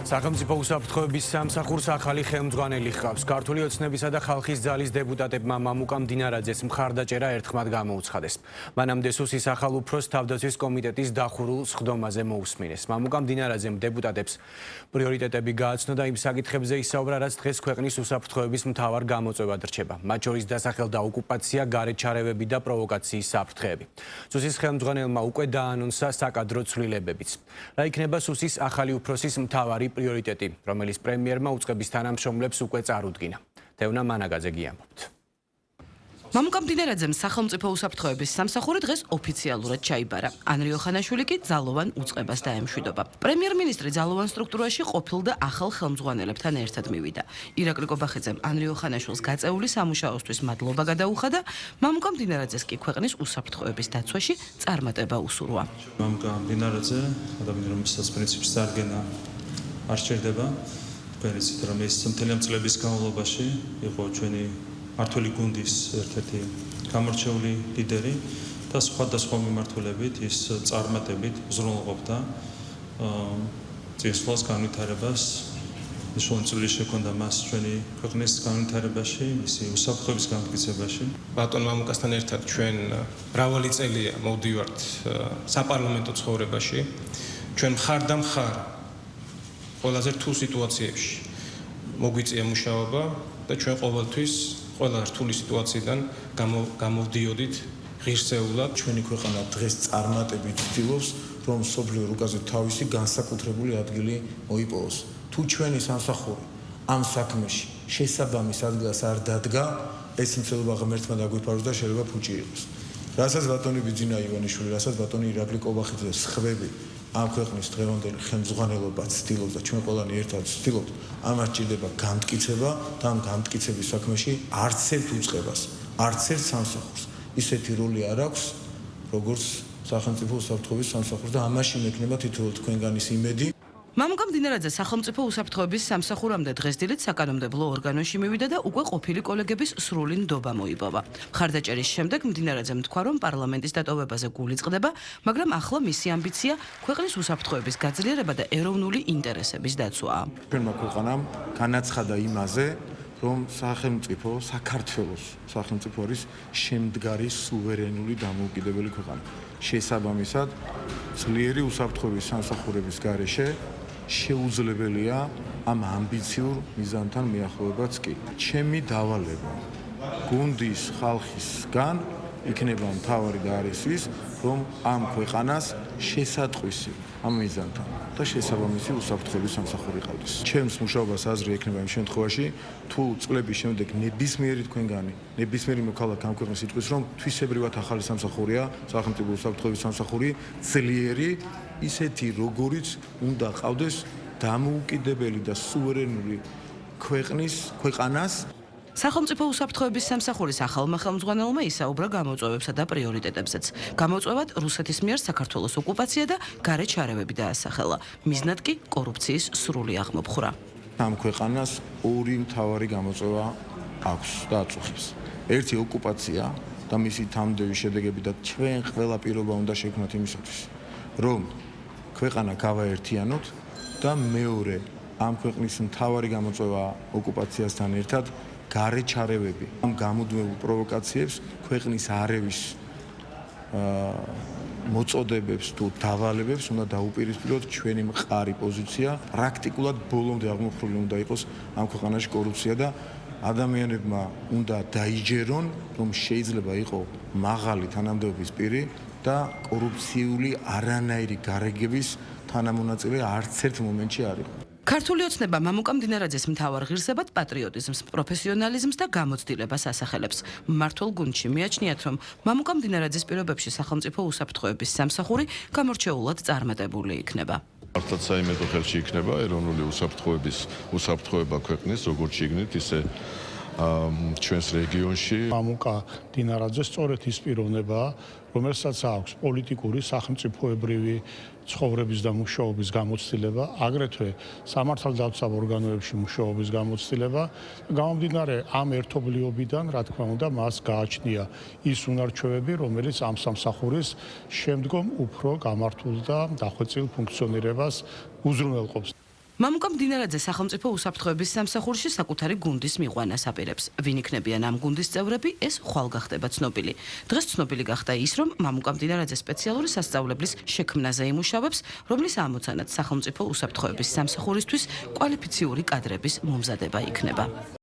სახელმწიფო უსაფრთხოების სამსახურს ახალი ხელმძღვანელი ჰყავს. ქართული ოცნებისა და ხალხის ძალის დეპუტატებმა მამუკა მდინარაძეს მხარდაჭერა ერთხმად გამოუცხადეს. მანამდე სუსის ახალ უფროს თავდაცვის კომიტეტის დახურულ სხდომაზე მოусმინეს. მამუკა მდინარაძემ დეპუტატებს პრიორიტეტები გააცნო და იმ საკითხებზე ისაუბრა, რაც დღეს ქვეყნის უსაფრთხოების მთავარ გამოწვევად რჩება. მათ შორის დასახელდა ოკუპაცია, გარეთ ჩარევები და პროვოკაციის საფრთხეები. სუსის ხელმძღვანელმა უკვე დაანონსა საკადრო ცვლილებებიც. რა იქნება სუსის ახალი უფროსის მთავარი პრიორიტეტი, რომელიც პრემიერმა უწყების თანამშრომლებს უკვე წარუდგინა. თევნა მანაგაძე გიამბობთ. მამუკა მდინარაძემ სახელმწიფო უსაფრთხოების სამსახური დღეს ოფიციალურად ჩაიბარა. ანრი ოხანაშვილი კი ძალოვან უწყებას დაემშვიდობა. პრემიერ-მინისტრი ძალოვან სტრუქტურაში ყოფილ და ახალ ხელმძღვანელებთან ერთად მივიდა. ირაკლი კობახიძემ ანრი ოხანაშვილს გაწეული სამუშაოსთვის მადლობა გადაუხადა, მამუკა მდინარაძეს კი ქვეყნის უსაფრთხოების დაცვაში წარმატება უსურვა. მამუკა მდინარაძე, ადამიანი რომელსაც პრინციპს წარგენა არ სჭირდება, თქვენიცით რომ ეს მთელი ამ წლების განმავლობაში იყო ჩვენი მმართველი გუნდის ერთ-ერთი გამორჩეული ლიდერი და სხვადასხვა მიმართულებით ის წარმატებით უზრუნველყოფდა წინსვლას განვითარებას. მნიშვნელოვანი შექონდა მას ჩვენი ქვეყნის განვითარებაში, მისი უსაფრთხოების განმტკიცებაში. ბატონ მამუკასთან ერთად ჩვენ მრავალი წელია მოვდივართ საპარლამენტო ცხოვრებაში. ჩვენ მხარ და მხარ ყველაზე რთულ სიტუაციებში მოგვიწია მუშაობა და ჩვენ ყოველთვის ყველა რთული სიტუაციიდან გამოვდიოდით ღირსეულად. ჩვენი ქვეყანა დღეს წარმატებით ცდილობს, რომ სოფლიო რუკაზე თავისი განსაკუთრებული ადგილი მოიპოვოს. თუ ჩვენი სამსახური ამ საქმეში შესაბამის ადგილას არ დადგა, ეს მცდელობა ღმერთმა დაგვიფაროს და შეიძლება ფუჭი იყოს. რასაც ბატონი ბიძინა ივანიშვილი, რასაც ბატონი ირაკლი კობახიძე და სხვები ამ ქვეყნის დღევანდელი ხელმძღვანელობა ცდილობს და ჩვენ ყველანი ერთად ვცდილობთ, ამას ჭირდება განმტკიცება და ამ განმტკიცების საქმეში არც ერთ უწყებას, არც ერთ სამსახურს ისეთი როლი არ აქვს, როგორც სახელმწიფო უსაფრთხოების სამსახურს და ამაში მექნება თითოეულ თქვენგანის იმედი. მამუკა მდინარაძე სახელმწიფო უსაფრთხოების სამსახურამდე დღეს დილით საკანონმდებლო ორგანოში მივიდა და უკვე ყოფილი კოლეგების სრული ნდობა მოიპოვა. მხარდაჭერის შემდეგ მდინარაძემ თქვა, რომ პარლამენტის დატოვებაზე გული წყდება, მაგრამ ახლა მისი ამბიცია ქვეყნის უსაფრთხოების გაძლიერება და ეროვნული ინტერესების დაცვაა. ჩვენმა ქვეყანამ განაცხადა იმაზე, რომ სახელმწიფო საქართველოს სახელმწიფო არის შემდგარი სუვერენული დამოუკიდებელი ქვეყანა. შესაბამისად, ძლიერი უსაფრთხოების სამსახურების გარეშე შეუძლებელია ამ ამბიციურ მიზანთან მიახლოვებაც კი. ჩემი დავალება გუნდის ხალხისგან იქნება მთავარი და არის ის, რომ ამ ქვეყანას შესატყვისი ამ მიზანთან და შესაბამისი უსაფრთხოების სამსახური ყავდეს. ჩემს მუშაობას აზრი ექნება იმ შემთხვევაში, თუ წლების შემდეგ ნებისმიერი თქვენგანი, ნებისმიერი მოქალაქე ამ ქვეყნის იტყვის, რომ თვისებრივად ახალი სამსახურია, სახელმწიფო უსაფრთხოების სამსახური, ძლიერი, ისეთი როგორიც უნდა ყავდეს დამოუკიდებელი და სუვერენული ქვეყანას. სახელმწიფო უსაფრთხოების სამსახურის ახალმა ხელმძღვანელმა ისაუბრა გამოწვევებსა და პრიორიტეტებზეც. გამოწვევად რუსეთის მიერ საქართველოს ოკუპაცია და გარეთ ჩარევები დაასახელა. მიზნად კი კორუფციის სრული აღმოფხვრა. ამ ქვეყანას ორი მთავარი გამოწვევა აქვს და აწუხებს. ერთი ოკუპაცია და მისი თამდევის შედეგები და ჩვენ ყველა პირობა უნდა შექმნათ იმისათვის, რომ ქვეყანა გავაერთიანოთ და მეორე ამ ქვეყნის მთავარი გამოწვევა ოკუპაციასთან ერთად გარეთ ჩარევები. ამ გამუდმებულ პროვოკაციებს ქვეყნის არევის მოწოდებებს თუ დავალებებს უნდა დაუპირისპიროთ ჩვენი მყარი პოზიცია. პრაქტიკულად ბოლომდე აღმოფხვრილი უნდა იყოს ამ ქვეყანაში კორუფცია და ადამიანებმა უნდა დაიჯერონ, რომ შეიძლება იყო მაღალი თანამდებობის პირი და კორუფციული არანაირი გარეგების თანამონაწილე არც ერთ მომენტში არ იყო. ქართული ოცნება მამუკა მდინარაძეს მთავარ ღირსებად პატრიოტიზმს, პროფესიონალიზმს და გამოცდილებას ასახელებს. მმართველ გუნდში მიაჩნიათ, რომ მამუკა მდინარაძის პირობებში სახელმწიფო უსაფრთხოების სამსახური გამორჩეულად წარმატებული იქნება. მართლაც საიმედო ხელში იქნება ეროვნული უსაფრთხოება ქვეყნის, როგორც შიგნით, ისე ჩვენს რეგიონში. მამუკა მდინარაძე სწორედ ის პიროვნება, რომელსაც აქვს პოლიტიკური, სახელმწიფოებრივი ცხოვრების და მუშაობის გამოცდილება, აგრეთვე სამართალდაცვავ ორგანოებში მუშაობის გამოცდილება. გამომდინარე ამ ერთობლიობიდან, რა თქმა უნდა, მას გააჩნია ის უნარჩვევები, რომელიც ამ სამსახურის შემდგომ უფრო გამართულ და დახვეწილ ფუნქციონირებას უზრუნველყოფს. მამუკა მდინარაძე სახელმწიფო უსაფრთხოების სამსახურში საკუთარი გუნდის მიყვანას აპირებს. ვინ იქნებიან ამ გუნდის წევრები, ეს ხვალ გახდება ცნობილი. დღეს ცნობილი გახდა ის, რომ მამუკა მდინარაძე სპეციალური სასწავლებლის შექმნაზე იმუშავებს, რომლის ამოცანად სახელმწიფო უსაფრთხოების სამსახურისთვის კვალიფიციური კადრების მომზადება იქნება.